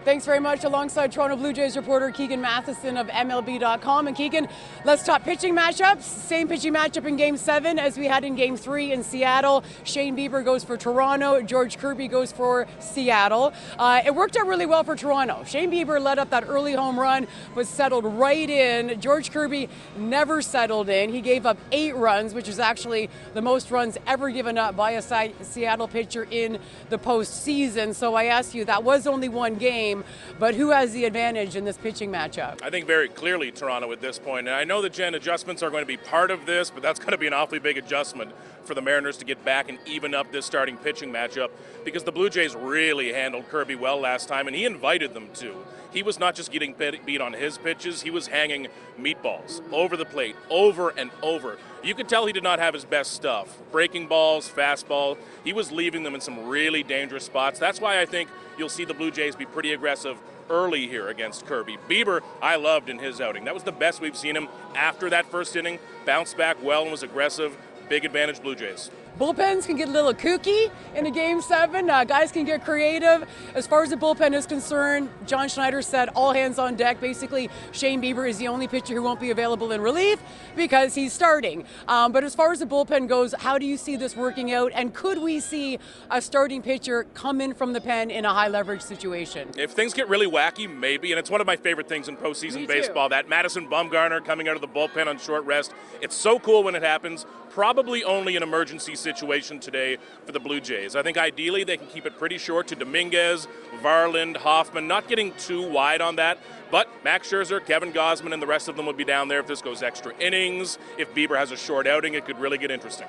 Thanks very much. Alongside Toronto Blue Jays reporter Keegan Matheson of MLB.com. And Keegan, let's talk pitching matchups. Same pitching matchup in Game 7 as we had in Game 3 in Seattle. Shane Bieber goes for Toronto. George Kirby goes for Seattle. It worked out really well for Toronto. Shane Bieber led up that early home run, but settled right in. George Kirby never settled in. He gave up 8 runs, which is actually the most runs ever given up by a Seattle pitcher in the postseason. So I ask you, that was only one game, but who has the advantage in this pitching matchup? I think very clearly Toronto at this point. And I know that Jen, adjustments are going to be part of this, but that's going to be an awfully big adjustment for the Mariners to get back and even up this starting pitching matchup, because the Blue Jays really handled Kirby well last time, and he invited them to. He was not just getting beat on his pitches, he was hanging meatballs over the plate, over and over. You could tell he did not have his best stuff. Breaking balls, fastball, he was leaving them in some really dangerous spots. That's why I think you'll see the Blue Jays be pretty aggressive early here against Kirby. Bieber, I loved in his outing. That was the best we've seen him after that first inning. Bounced back well and was aggressive. Big advantage, Blue Jays. Bullpens can get a little kooky in a Game 7. Guys can get creative. As far as the bullpen is concerned, John Schneider said all hands on deck. Basically, Shane Bieber is the only pitcher who won't be available in relief because he's starting. But as far as the bullpen goes, how do you see this working out? And could we see a starting pitcher come in from the pen in a high leverage situation? If things get really wacky, maybe. And it's one of my favorite things in postseason baseball, that Madison Bumgarner coming out of the bullpen on short rest. It's so cool when it happens. Probably only an emergency situation today for the Blue Jays. I think ideally they can keep it pretty short to Dominguez, Varland, Hoffman, not getting too wide on that. But Max Scherzer, Kevin Gausman, and the rest of them would be down there if this goes extra innings. If Bieber has a short outing, it could really get interesting.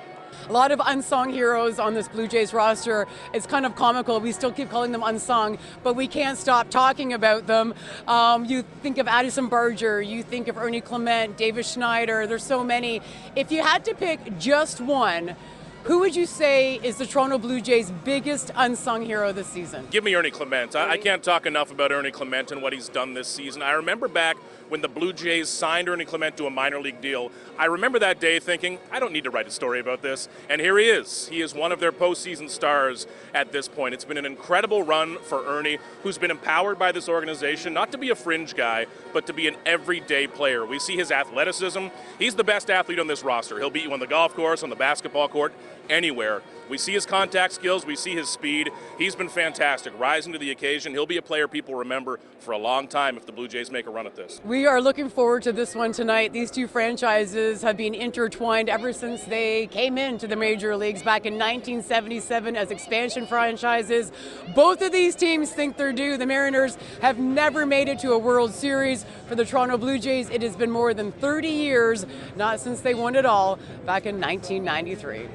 A lot of unsung heroes on this Blue Jays roster. It's kind of comical. We still keep calling them unsung, but we can't stop talking about them. You think of Addison Barger, you think of Ernie Clement, Davis Schneider. There's so many. If you had to pick just one, who would you say is the Toronto Blue Jays' biggest unsung hero this season? Give me Ernie Clement. I can't talk enough about Ernie Clement and what he's done this season. I remember back when the Blue Jays signed Ernie Clement to a minor league deal. I remember that day thinking, I don't need to write a story about this. And here he is. He is one of their postseason stars at this point. It's been an incredible run for Ernie, who's been empowered by this organization, not to be a fringe guy, but to be an everyday player. We see his athleticism. He's the best athlete on this roster. He'll beat you on the golf course, on the basketball court, anywhere. We see his contact skills, we see his speed. He's been fantastic, rising to the occasion. He'll be a player people remember for a long time if the Blue Jays make a run at this. We are looking forward to this one tonight. These two franchises have been intertwined ever since they came into the major leagues back in 1977 as expansion franchises. Both of these teams think they're due. The Mariners have never made it to a World Series. For the Toronto Blue Jays, it has been more than 30 years, not since they won it all back in 1993.